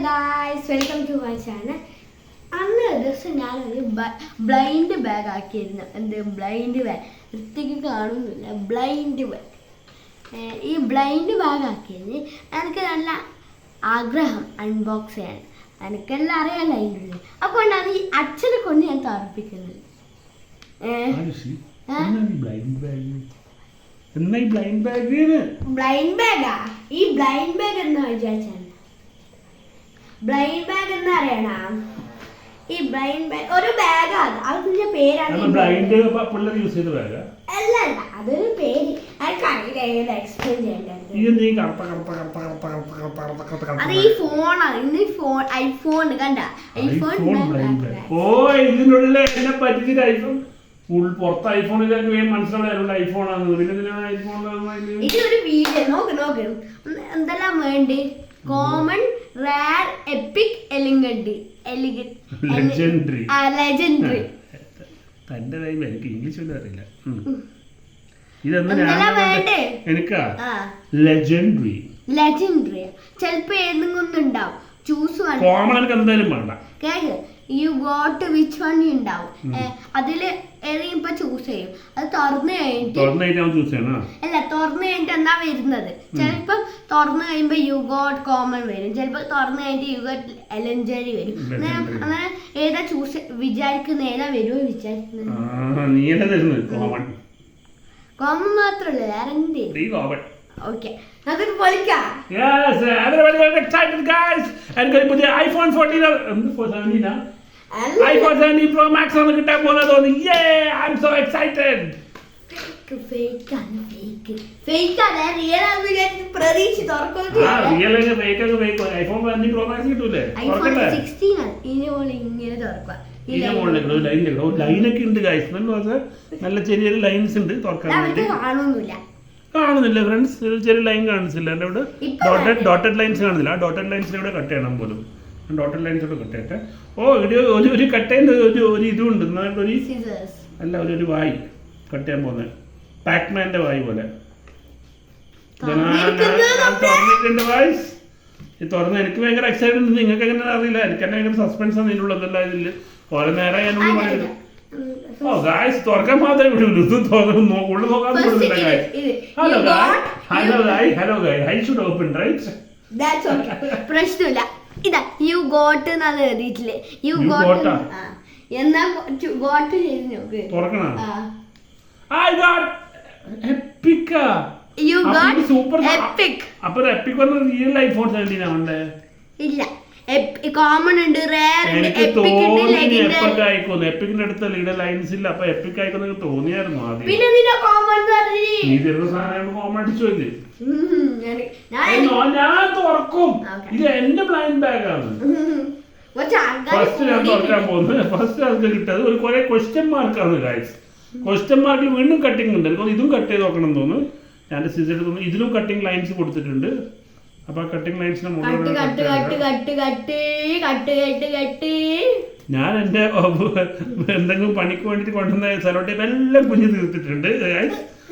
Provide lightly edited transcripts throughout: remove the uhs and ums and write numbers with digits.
Guys, welcome to my channel. അന്ന് ദിവസം ഞാനൊരു ബ്ലൈൻഡ് ബാഗ് ആക്കിയിരുന്നു. എന്ത് ബ്ലൈൻഡ് ബാഗ്? വൃത്തിക്ക് കാണുന്നില്ല. Blind bag. ഈ ബ്ലൈൻഡ് ബാഗ് ആക്കിയതിന് എനിക്ക് നല്ല ആഗ്രഹം അൺബോക്സ് ചെയ്യാൻ. എനിക്കെല്ലാം അറിയാമല്ലോ അതിൻ്റെ. അതുകൊണ്ടാണ് ഈ അച്ഛനെ കൊണ്ട് ഞാൻ തറപ്പിക്കുന്നത്. ബ്ലൈൻഡ് ബാഗാ? ഈ ബ്ലൈൻഡ് ബാഗ് എന്ന് വിചാരിച്ചാണ്. ബ്ലൈൻഡ് ബാഗ് എന്ന് അറിയണ ഈ ബ്ലൈൻഡ് ബാഗ് ഒരു ബാഗാണ്. അതിന്റെ പേരാണ് അല്ല അതൊരു പേര്. എക്സ്പ്ലെയിൻ ചെയ്യേണ്ടത് അത് ഈ ഫോണാണ്. ഇന്ന് ഫോൺ ഐഫോൺ കണ്ട ഐഫോൺ. പുറത്ത് ഐഫോണിലേക്ക് മനസ്സിലാവുന്ന ഐഫോണാണ്. ഇതൊരു വീഡിയോ നോക്ക് എന്തെല്ലാം വേണ്ടി. Common, rare, EPIC, legendary. തന്റെ എനിക്ക് ഇംഗ്ലീഷ് ഒന്നും അറിയില്ല. ലെജൻഡറി ചിലപ്പോ ഏതെങ്കിലും ഉണ്ടാവും. ചൂസ് കോമൺ എന്തായാലും വേണ്ട. യു ഗോട്ട് വിച്ച് വൺ ഉണ്ടാവും. അതില് ഏതെങ്കിലും ഇപ്പൊ ചൂസ് ചെയ്യും. അത് തുറന്നു കഴിഞ്ഞിട്ട് എന്താ വരുന്നത്? ചിലപ്പോ തുറന്നു കഴിയുമ്പോ യു ഗോട്ട് കോമൺ വരും. ചിലപ്പോ തുറന്നു കഴിഞ്ഞിട്ട് യു ഗോട്ട് ലെജൻഡറി വരും. അങ്ങനെ ഏതാ ചൂസ് വിചാരിക്കുന്ന ഏതാ വരുമോ വിചാരിക്കുന്നത്. കോമൺ മാത്രല്ല വേറെ എന്തെങ്കിലും. ഓക്കെ, നമുക്ക് പൊളിക്കാം. Yes, everybody is excited, guys. And പുതിയ iPhone 14 iPhone 17 Pro Max ആണ് കിട്ടാൻ പോകുന്നത്. Yay, I'm so excited. Fake ആണ് റിയൽ ആണ് വിചാരിച്ച് പ്രതീക്ഷ തുറക്കുന്നു. റിയൽ ആണ് ഫേക്ക് ആണ് ഫേക്ക്. iPhone 17 Pro Max കിട്ടൂലേ? iPhone 16 ആണ്. ഇതിനെ പോലെ ഇങ്ങനെ തുറക്കുക. ലൈനൊക്കെ ഉണ്ട് ഗൈസ്. നല്ല ചെറിയൊരു ലൈൻസ് ഉണ്ട് തുറക്കാൻ വേണ്ടി. കാണുന്നില്ല ഫ്രണ്ട്സ്, ചെറിയ ലൈൻ കാണിച്ചില്ല. എൻ്റെ ഇവിടെ ഡോട്ടഡ് ലൈൻസ് കാണുന്നില്ല. ആ ഡോട്ടഡ് ലൈൻസിലൂടെ കട്ട് ചെയ്യണം പോലും. ഡോട്ടഡ് ലൈൻസിലൂടെ കട്ട് ചെയ്യട്ടെ. ഓ ഒരു കട്ട് ചെയ്യുന്ന ഒരു ഇതുണ്ട്. അല്ല ഒരു വായി കട്ട് ചെയ്യാൻ പോകുന്നത്. പാക്മാൻ്റെ വായി പോലെ തുറന്നിട്ടുണ്ട് വായിസ്. ഈ തുറന്ന് എനിക്ക് ഭയങ്കര എക്സൈറ്റഡ് ഉണ്ട്. നിങ്ങൾക്ക് എങ്ങനെ അറിയില്ല. എനിക്ക് തന്നെ ഭയങ്കര സസ്പെൻസ് ആണ് ഇതിനുള്ളതല്ല. ഇതിൽ ഓരോ നേരം ഞാനുള്ളിൽ പറയുന്നത്. ഓ ഗായ്സ്, തുറക്കാൻ മാത്രമേ വിടുള്ളൂ. ഇത് ഉള്ളു നോക്കാൻ വിടുന്നില്ല guys. Hello guys, I should open right. പ്രശ്നമില്ല. ഇതാ യു ഗോട്ട് എന്നാണ് എഴുതിയിട്ടില്ലേ. യു ഗോട്ട് എന്നാ ഗോട്ട് ചെയ്ത് നോക്ക്. തുറക്കണം. I got epic. You got super epic. അപ്പോൾ എപ്പിക് വന്ന റിയൽ ഐഫോൺ 17 ആവണ്ടേ? ഇല്ല, കോമൺ ഉണ്ട്, റയർ ഉണ്ട്, എപ്പിക് ഉണ്ട്, ലെജൻഡറി. എപ്പിക്കിന്റെ അടുത്ത് ലൈൻസ് ഇല്ല. അപ്പൊ എപ്പിക് ആയിക്കോന്ന് തോന്നിയായിരുന്നു ആദ്യം. പിന്നെ നിന്റെ കോമൺ നീ തരുന്ന സാധനം കോമൺ അടിച്ചു പോയി. ഞാൻ തുറക്കും. ഇത് എന്റെ ബ്ലൈൻഡ് ബാഗ് ആണ്. ഫസ്റ്റ് ഞാൻ തുറക്കാൻ പോകുന്നത്. ഫസ്റ്റ് അത് കിട്ടത് ഒരു കുറെ ക്വസ്റ്റ്യൻ മാർക്കാണ് ഗൈസ്. ക്വസ്റ്റ്യൻ മാർക്കിൽ വീണ്ടും കട്ടിങ് ഉണ്ട്. എനിക്ക് ഇതും കട്ട് ചെയ്ത് നോക്കണം തോന്നുന്നു. ഞാൻ സിസ്റ്റർ തോന്നുന്നു ഇതിലും കട്ടിങ് ലൈൻസ് കൊടുത്തിട്ടുണ്ട്. അപ്പൊ കട്ടിങ് ലൈൻസിനെ ഞാൻ എന്റെ എന്തെങ്കിലും പണിക്ക് വേണ്ടിട്ട് കൊണ്ടുവന്ന സെലോ ടേപ്പ് എല്ലാം കുഞ്ഞ് തീർത്തിട്ടുണ്ട്.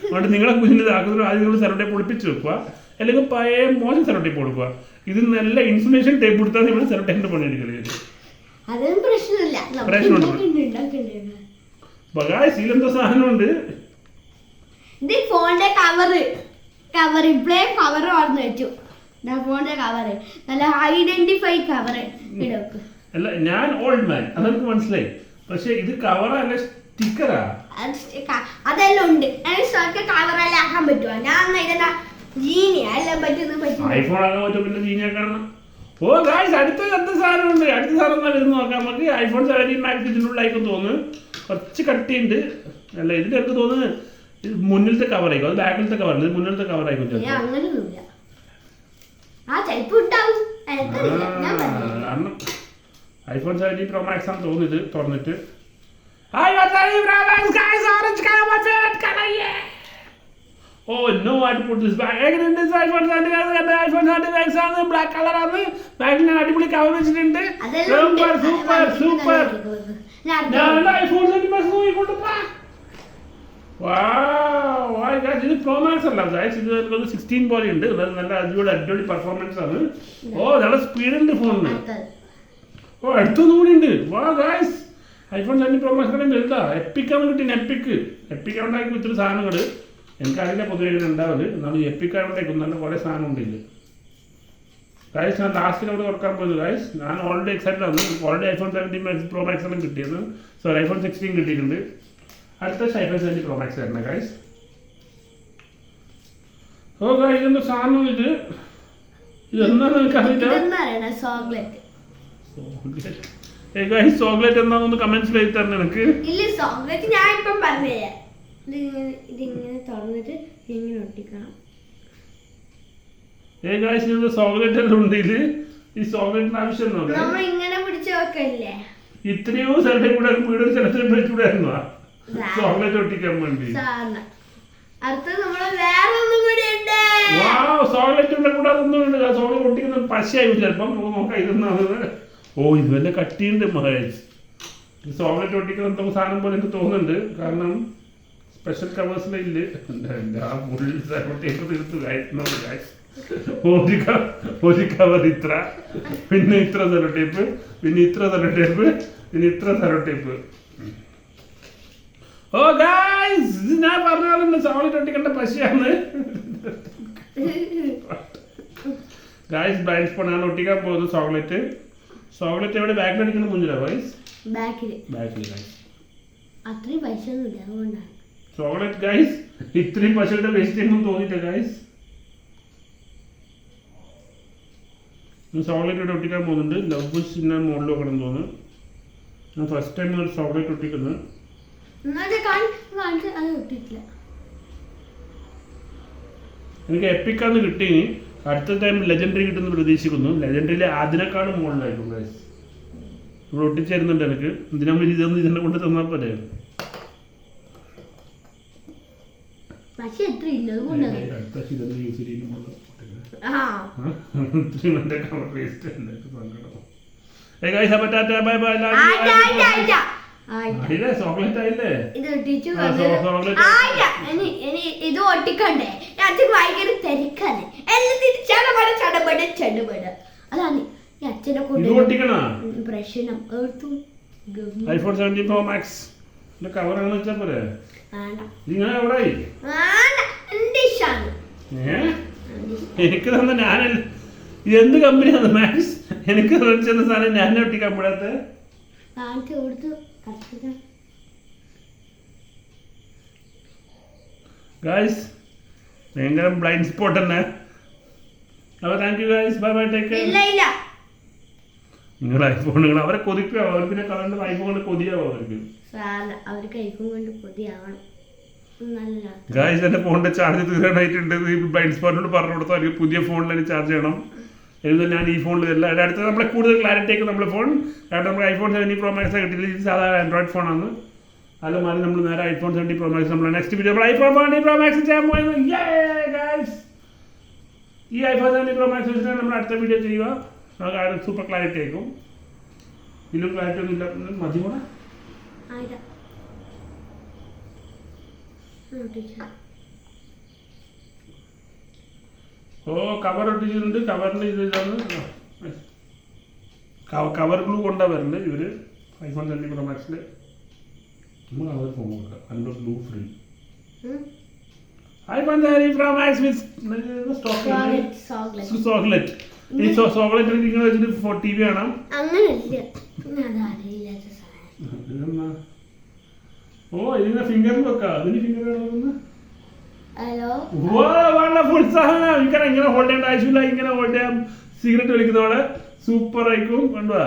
അതുകൊണ്ട് നിങ്ങളെ കുഞ്ഞിന് ഇതാക്കുന്നതിന് ആദ്യം നിങ്ങൾ സെലോ ടേപ്പ് ഒളിപ്പിച്ച് വെക്കുക. അല്ലെങ്കിൽ പഴയ മോശം സെലോ ടേപ്പ് കൊടുക്കുക. ഇത് നല്ല ഇൻസുലേഷൻ ടേപ്പ് കൊടുത്താൽ നിങ്ങൾ സെലോ ടേപ്പിന്റെ പണി എടുക്കരുത്. ഇതിലെന്തോ സാധനമുണ്ട്. ഫോണിന്റെ കവർ ഇപ്പഴേ കവർ വാർന്നു വെച്ചു. ഫോണിന്റെ കവറ് നല്ല ഐഡന്റിഫൈ കവറ് ഇടക്ക്. അല്ല, ഞാൻ ഓൾഡ് മാൻ, അതെനിക്ക് മനസ്സിലായി. പക്ഷെ ഇത് കവറല്ല, സ്റ്റിക്കറാ. അതെല്ലാം ഉണ്ട്. കവറെല്ലാം ആക്കാൻ പറ്റുമോ? ഞാൻ ജീനിയ എല്ലാം പറ്റും. ഐഫോൺ ആക്കാൻ പറ്റും, പിന്നെ ജീനി ആക്കണം. ഓ ഗായ്സ്, അടുത്ത സാധനമുണ്ട്. അടുത്ത സാധനം വരുന്ന നോക്കാം നമുക്ക്. iPhone 17 Max ഇതിനുള്ളിലായിരിക്കും തോന്നുന്നു. കുറച്ച് കട്ടിയുണ്ട്. അല്ല, ഇതിന്റെ അടുത്ത് തോന്നുന്നു ഇത് മുന്നിലത്തെ കവറായിരിക്കും. അത് ബാക്കിലത്തെ കവറല്ല, ഇത് മുന്നിലത്തെ കവറായിരിക്കും. അങ്ങനെയൊന്നുമില്ല. iPhone 17 Pro Max ആണ് തോന്നുന്നു. ഇത് തുറന്നിട്ട് oh no, I had to put this back. Again, this iPhone 17 Max ആണ്. ബ്ലാക്ക് കളർ ആണ്. ബാക്കിൽ ഞാൻ അടിപൊളി കവർ വെച്ചിട്ടുണ്ട്. സൂപ്പർ. ഞാൻ iPhone 17 Max നോക്കിക്കൊണ്ടിരുന്ന ഇത് പ്രോമാക്സ് അല്ല ഗൈസ്, ഇത് 16 പോലെ ഉണ്ട്. നല്ല അടിപൊളി പെർഫോമൻസ് ആണ്. നല്ല സ്പീഡുണ്ട് ഫോണിന്. അടുത്തൊന്നും കൂടി ഉണ്ട്. ഗൈസ് iPhone 17 Pro Max വലുതാ. എപ്പിക്കാണ് കിട്ടിയ എപ്പിക് ഉണ്ടാക്കി ഇത്തിരി സാധനങ്ങൾ എനിക്കറിയില്ല പൊതുവെ ഉണ്ടാവത്. എന്നാലും എപ്പിക് ആയതുകൊണ്ടേക്കും നല്ല കുറേ സാധനം ഉണ്ടില്ല ഗൈസ്. ഞാൻ ലാസ്റ്റിൽ അവിടെ തുറക്കാൻ പോയത് ഗൈസ്. ഞാൻ ഓൾറെഡി എക്സൈറ്റഡ് ആണ്. ഓൾറെഡി iPhone 17 Pro Max എല്ലാം കിട്ടിയത്. സോറി iPhone 16 കിട്ടിയിട്ടുണ്ട്. അടുത്ത iPhone 17 Pro Max വരണം ഗൈസ്. ഗൈസ് എന്താ സാധനം ഇതെന്താണ് എനിക്കറിയില്ല. ചോക്ലേറ്റ് എന്താണെന്ന് കമന്റ്സിൽ എഴുതി തരണം എനിക്ക്. ഇല്ല ചോക്ലേറ്റ് ഞാൻ ഇപ്പം പറഞ്ഞുതരാം. ഇതിങ്ങനെ തുറന്നിട്ട് ഇങ്ങനെ ഒട്ടിക്കണം. ചോക്ലേറ്റ് എല്ലാം ഉണ്ട് ഇതില്. ഈ ചോക്ലേറ്റിന് ആവശ്യം നമ്മൾ ഇങ്ങനെ പിടിച്ചു വെക്കല്ലേ. ഇത്രയോ സ്ഥലത്തെ കൂടെ വീട് സ്ഥലത്തിൽ വെച്ചുകൂടായിരുന്നോ ചോക്ലേറ്റ് ഒട്ടിക്കാൻ വേണ്ടി? അടുത്തത് നമ്മള് വേറെ ഒന്നും കൂടി ഉണ്ട്. ചോക്ലേറ്റിന്റെ കൂടെ അതൊന്നും ഉണ്ട്. ചോക്ലേറ്റ് ഒട്ടിക്കുന്ന പശയായി ചിലപ്പം നോക്കാം ഇതെന്നാണ്. ഇത് വല്ല കട്ടിയുണ്ട് മഹേഷ്. ഈ ചോക്ലേറ്റ് ഒട്ടിക്കുന്ന എന്തെങ്കിലും സാധനം പോലെ എനിക്ക് തോന്നുന്നുണ്ട്. കാരണം സ്പെഷ്യൽ കവേഴ്സിലില്ല. ഒരു കവർ ഇത്ര, പിന്നെ ഇത്ര സെലോ ടേപ്പ്, പിന്നെ ഇത്ര സെലോ ടേപ്പ്, പിന്നെ ഇത്ര സെലോ ടേപ്പ്. ഇത് ഞാൻ പറഞ്ഞാലും ചോക്ലേറ്റ് ഒട്ടിക്കേണ്ട പശയാണ് ഗായ്സ്. ബ്ലൈൻഡ് സ്പോൺ ആണ് ഒട്ടിക്കാൻ പോകുന്നത് ചോക്ലേറ്റ്. എവിടെ ബാക്കിൽ അടിക്കുന്ന മുന്നിലാ ഗായ്സ്? ബാക്കിൽ ഗായ്സ്. അത്രയും പൈസ ഒന്നുമില്ല അതുകൊണ്ടാണ് ചോക്ലേറ്റ് ഗായ്സ്. ഇത്രയും പശയുടെ വേസ്റ്റ് ഒന്നും തോന്നിയില്ല ഗായ്സ്. ചോക്ലേറ്റ് ഇവിടെ ഒട്ടിക്കാൻ പോകുന്നുണ്ട്. ലവ് ചിഹ്ന മുകളിൽ വെക്കണം തോന്നുന്നു. ഞാൻ ഫസ്റ്റ് ടൈം ഒരു ചോക്ലേറ്റ് ഒട്ടിക്കുന്നത്. എനിക്ക് എപ്പിക്കാന്ന് കിട്ടി. അടുത്ത ടൈം ലെജൻഡറി കിട്ടുമെന്ന് പ്രതീക്ഷിക്കുന്നു. ലെജൻഡറിയിലെ അതിനേക്കാളും മുകളിലായിരിക്കും ഗൈസ്. ഇവിടെ ഒട്ടിച്ചേരുന്നുണ്ട് എനിക്ക്. എന്തിനാ ഇതൊന്നും ഇതിനെ കൊണ്ട് തന്നാൽ പോലെ. ചോക്ലേറ്റ് ആയില്ലേ? ഇത് ഒട്ടിക്കണ്ടേ? ഭയങ്കര തിരക്കാണ്. അതാണ് അച്ഛനെ പ്രശ്നം. iPhone 17 Pro Max കവർ ആണെന്ന് വെച്ചാ പോലെ. എനിക്ക് തന്നെ ഞാനല്ല. എന്ത് കമ്പനിയാണ് മാക്സ്? എനിക്ക് ചെന്ന സാധനം ഞാൻ ഒട്ടിക്കാൻ കൂടാത്ത. ഗൈസ് ഭയങ്കര ബ്ലൈൻഡ് സ്പോട്ട് തന്നെ. അപ്പോൾ thank you guys. Bye bye, take care. നിങ്ങൾ ഐഫോണുകൾ അവരെ കൊതിക്കുക. അവർ പിന്നെ കളറിന്റെ ഐഫോൺ കൊണ്ട് കൊതിയാവും അവർക്ക്. ഗൈസ് എന്റെ ഫോണിന്റെ ചാർജ് തീരാനായിട്ടുണ്ട്. ഈ ബ്ലൈൻഡ് സ്പോട്ടിനോട് പറഞ്ഞു കൊടുത്താൽ എനിക്ക് പുതിയ ഫോണിൽ ചാർജ് ചെയ്യണം. എഴുതുന്നത് ഞാൻ ഈ ഫോണിൽ വരില്ല. അടുത്ത നമ്മളെ കൂടുതൽ ക്ലാരിറ്റി ആയിരിക്കും നമ്മളെ ഫോൺ. കാരണം നമുക്ക് iPhone 17 Pro Max കിട്ടിയില്ല. ഇത് സാധാരണ ആൻഡ്രോയിഡ് ഫോണാണ്. അത് മാറി നമ്മൾ നേരെ iPhone 17 Pro Max നമ്മൾ next video iPhone 17 Pro Max ചെയ്യാൻ പോകുന്നു. ഈ iPhone 17 Pro Max വെച്ചിട്ട് നമ്മൾ അടുത്ത വീഡിയോ ചെയ്യുക. നമുക്ക് സൂപ്പർ ക്ലാരിറ്റി ആയിരിക്കും. ഇതിലും ക്ലാരിറ്റി ഒന്നും ഇല്ല. മതി കൂടെ കവർ ഒട്ടിച്ചിട്ടുണ്ട്. കവറിന് ഇതാണ് കവർ ഗ്ലൂ കൊണ്ടാ വരുന്നത് ഇവര് iPhone 17 Pro Maxല്. നമ്മൾ അവർ ഫോൺ കൊടുക്കാം. അതിൻ്റെ glue free. iPhone 17 Pro Max വിത്ത് ചോക്ലേറ്റ്. ഈ ചോക്ലേറ്റ് നിങ്ങൾ വെച്ചിട്ട് TV കാണാം. ഇതിന്റെ ഫിംഗറിൽ വെക്കാം. അതിന് ഫിംഗർ വണ്ടർഫുൾ സാധനം. ഇങ്ങനെ ഇങ്ങനെ ഹോൾഡ് ചെയ്യേണ്ട ആവശ്യമില്ല. ഇങ്ങനെ ഹോൾഡ് ചെയ്യാം. സിഗരറ്റ് വലിക്കുന്നവളെ സൂപ്പർ ആയിരിക്കും. കണ്ടുവാ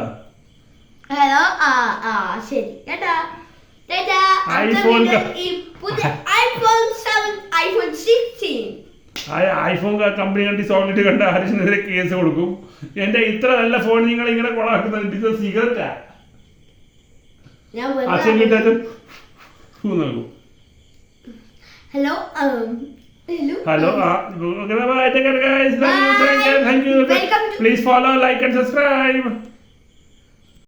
ഐഫോൺ കമ്പനി കണ്ട് ചോക്ലേറ്റ് കണ്ട ഹരീഷിനെതിരെ കേസ് കൊടുക്കും. എന്റെ ഇത്ര നല്ല ഫോൺ നിങ്ങൾ ഇങ്ങനെ കൊളാക്കുന്നത് ഇത് സിഗരറ്റാ. അച്ഛൻ കിട്ടാൻ നൽകും. Hello. Hello. Okay, bye bye. Take care, guys. Thank you. Please follow, like, and subscribe.